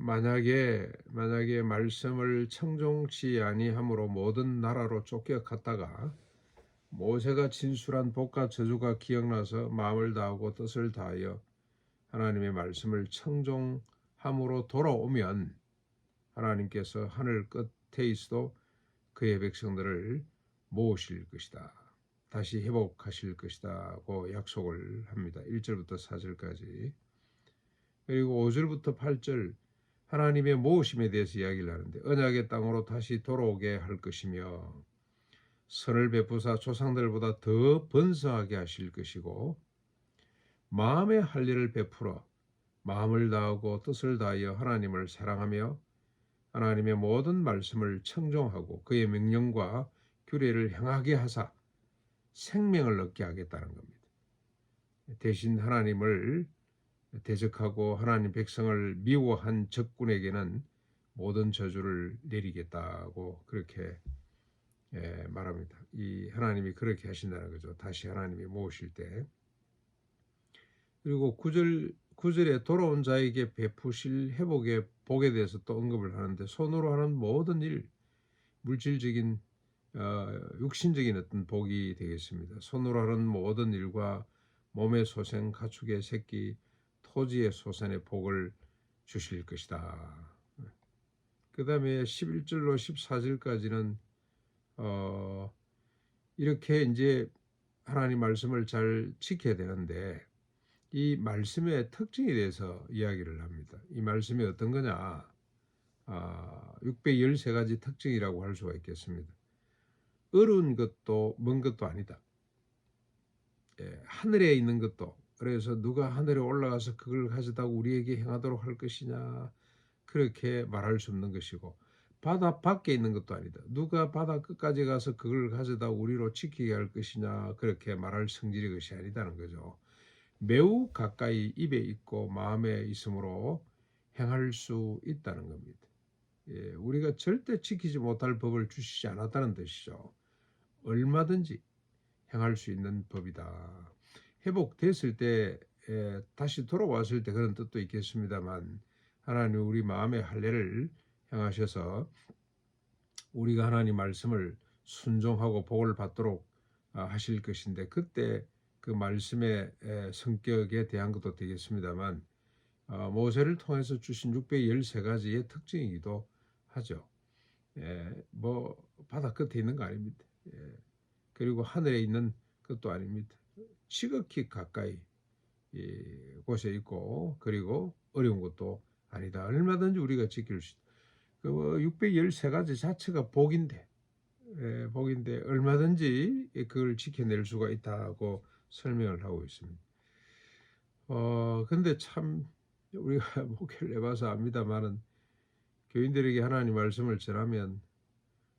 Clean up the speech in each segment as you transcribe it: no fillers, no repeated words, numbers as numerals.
만약에 말씀을 청종치 아니함으로 모든 나라로 쫓겨갔다가 모세가 진술한 복과 저주가 기억나서 마음을 다하고 뜻을 다하여 하나님의 말씀을 청종함으로 돌아오면 하나님께서 하늘 끝에 있어도 그의 백성들을 모으실 것이다. 다시 회복하실 것이다고 약속을 합니다. 1절부터 4절까지. 그리고 5절부터 8절 하나님의 모으심에 대해서 이야기를 하는데 언약의 땅으로 다시 돌아오게 할 것이며 선을 베푸사 조상들보다 더 번성하게 하실 것이고 마음의 할례를 베풀어 마음을 다하고 뜻을 다하여 하나님을 사랑하며 하나님의 모든 말씀을 청종하고 그의 명령과 규례를 행하게 하사 생명을 얻게 하겠다는 겁니다. 대신 하나님을 대적하고 하나님 백성을 미워한 적군에게는 모든 저주를 내리겠다고 그렇게 말합니다. 이 하나님이 그렇게 하신다는 거죠. 다시 하나님이 모으실 때. 그리고 9절에 돌아온 자에게 베푸실 회복의 복에 대해서 또 언급을 하는데 손으로 하는 모든 일, 물질적인 육신적인 어떤 복이 되겠습니다. 손으로 하는 모든 일과 몸의 소생, 가축의 새끼, 토지의 소산의 복을 주실 것이다. 그 다음에 11절로 14절까지는 이렇게 이제 하나님 말씀을 잘 지켜야 되는데 이 말씀의 특징에 대해서 이야기를 합니다. 이 말씀이 어떤 거냐? 613가지 특징이라고 할 수가 있겠습니다. 어려운 것도 먼 것도 아니다. 하늘에 있는 것도 그래서 누가 하늘에 올라가서 그걸 가져다 우리에게 행하도록 할 것이냐 그렇게 말할 수 없는 것이고 바다 밖에 있는 것도 아니다. 누가 바다 끝까지 가서 그걸 가져다 우리로 지키게 할 것이냐 그렇게 말할 성질의 것이 아니다는 거죠. 매우 가까이 입에 있고 마음에 있으므로 행할 수 있다는 겁니다. 우리가 절대 지키지 못할 법을 주시지 않았다는 뜻이죠. 얼마든지 행할 수 있는 법이다. 회복됐을 때 다시 돌아왔을 때 그런 뜻도 있겠습니다만 하나님 우리 마음의 할례를 행하셔서 우리가 하나님 말씀을 순종하고 복을 받도록 하실 것인데 그때 그 말씀의 성격에 대한 것도 되겠습니다만 모세를 통해서 주신 613가지의 특징이기도 하죠. 뭐 바다 끝에 있는 거 아닙니다. 그리고 하늘에 있는 것도 아닙니다. 지극히 가까이 곳에 있고 그리고 어려운 것도 아니다. 얼마든지 우리가 지킬 수 있다. 그 613가지 자체가 복인데 얼마든지 그걸 지켜낼 수가 있다고 설명을 하고 있습니다. 근데 참 우리가 목회를 해봐서 압니다만은 교인들에게 하나님 말씀을 전하면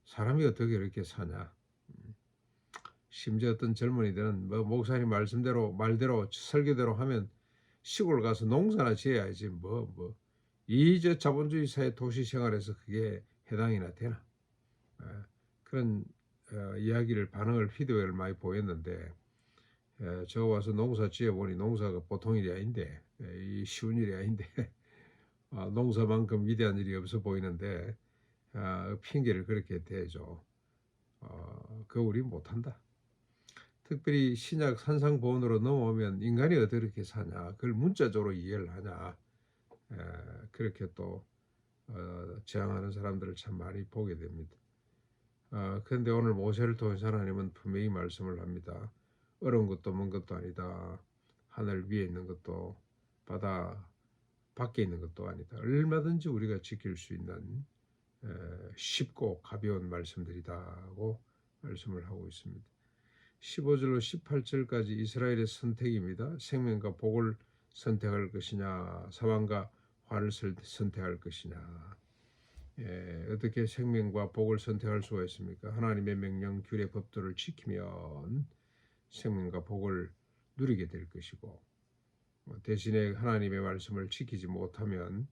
사람이 어떻게 이렇게 사냐. 심지어 어떤 젊은이들은 뭐 목사님 말대로 설교대로 하면 시골 가서 농사나 지어야지 이 자본주의 사회 도시 생활에서 그게 해당이나 되나. 그런 이야기를 반응을 피드백을 많이 보였는데 저 와서 농사 지어보니 농사가 보통 일이 아닌데 이 쉬운 일이 아닌데 농사만큼 위대한 일이 없어 보이는데 핑계를 그렇게 대죠. 그거 우리 못한다. 특별히 신약 산상보원으로 넘어오면 인간이 어떻게 사냐 그걸 문자적으로 이해를 하냐 그렇게 또 저항하는 사람들을 참 많이 보게 됩니다. 그런데 오늘 모세를 통해서 하나님은 분명히 말씀을 합니다. 어려운 것도 먼 것도 아니다. 하늘 위에 있는 것도 바다 밖에 있는 것도 아니다. 얼마든지 우리가 지킬 수 있는 쉽고 가벼운 말씀들이다고 말씀을 하고 있습니다. 15절로 18절까지 이스라엘의 선택입니다. 생명과 복을 선택할 것이냐 사망과 화를 선택할 것이냐. 어떻게 생명과 복을 선택할 수가 있습니까? 하나님의 명령, 규례, 법도를 지키면 생명과 복을 누리게 될 것이고 대신에 하나님의 말씀을 지키지 못하면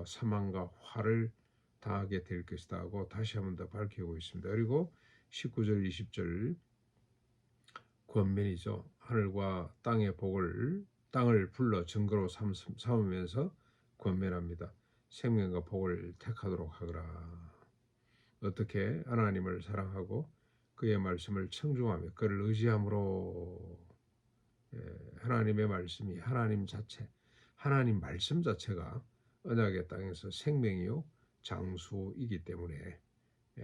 사망과 화를 당하게 될 것이다 하고 다시 한번 더 밝히고 있습니다. 그리고 19절, 20절 권면이죠. 하늘과 땅의 복을 땅을 불러 증거로 삼으면서 권면합니다. 생명과 복을 택하도록 하거라. 어떻게? 하나님을 사랑하고 그의 말씀을 청중하며 그를 의지함으로. 하나님의 말씀이 하나님 자체, 하나님 말씀 자체가 언약의 땅에서 생명이요 장수이기 때문에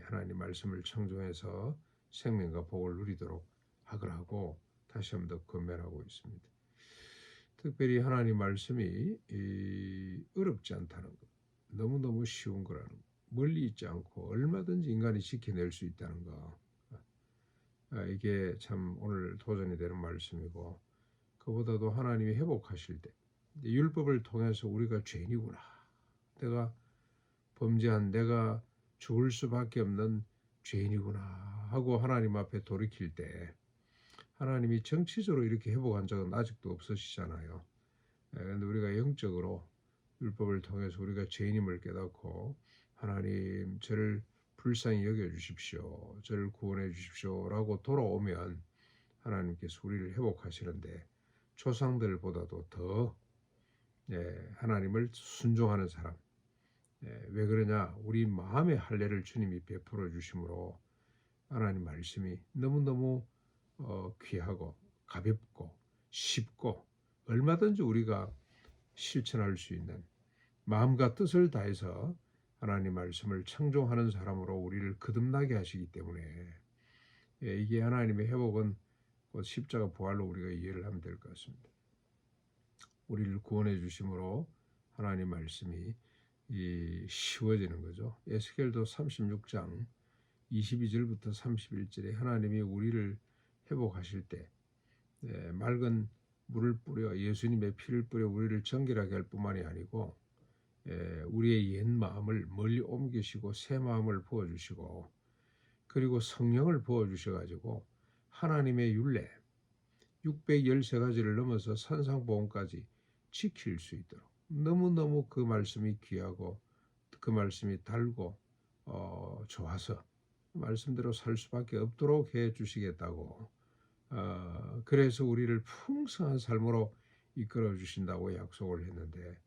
하나님 말씀을 청중해서 생명과 복을 누리도록 하거라고 다시 한번 더 권면하고 있습니다. 특별히 하나님 말씀이 어렵지 않다는 것, 너무너무 쉬운 거라는 것, 멀리 있지 않고 얼마든지 인간이 지켜낼 수 있다는 것, 이게 참 오늘 도전이 되는 말씀이고, 그보다도 하나님이 회복하실 때 율법을 통해서 우리가 죄인이구나, 내가 범죄한, 내가 죽을 수밖에 없는 죄인이구나 하고 하나님 앞에 돌이킬 때 하나님이 정치적으로 이렇게 회복한 적은 아직도 없으시잖아요. 그런데 우리가 영적으로 율법을 통해서 우리가 죄인임을 깨닫고 하나님 저를 불쌍히 여겨주십시오, 저를 구원해 주십시오 라고 돌아오면 하나님께서 우리를 회복하시는데, 조상들보다도 더 하나님을 순종하는 사람, 왜 그러냐, 우리 마음의 할례를 주님이 베풀어 주심으로 하나님 말씀이 너무너무 귀하고 가볍고 쉽고 얼마든지 우리가 실천할 수 있는, 마음과 뜻을 다해서 하나님 말씀을 청종하는 사람으로 우리를 거듭나게 하시기 때문에 이게 하나님의 회복은 십자가 부활로 우리가 이해를 하면 될 것 같습니다. 우리를 구원해 주심으로 하나님 말씀이 쉬워지는 거죠. 에스겔도 36장 22절부터 31절에 하나님이 우리를 회복하실 때 맑은 물을 뿌려 예수님의 피를 뿌려 우리를 정결하게 할 뿐만이 아니고 우리의 옛 마음을 멀리 옮기시고 새 마음을 부어주시고, 그리고 성령을 부어주셔가지고 하나님의 율례 613가지를 넘어서 산상보험까지 지킬 수 있도록, 너무너무 그 말씀이 귀하고 그 말씀이 달고 좋아서 말씀대로 살 수밖에 없도록 해 주시겠다고, 그래서 우리를 풍성한 삶으로 이끌어 주신다고 약속을 했는데,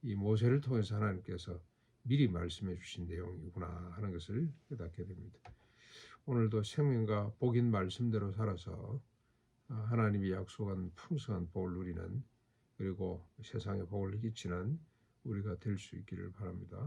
이 모세를 통해서 하나님께서 미리 말씀해 주신 내용이구나 하는 것을 깨닫게 됩니다. 오늘도 생명과 복인 말씀대로 살아서 하나님이 약속한 풍성한 복을 누리는, 그리고 세상에 복을 끼치는 우리가 될 수 있기를 바랍니다.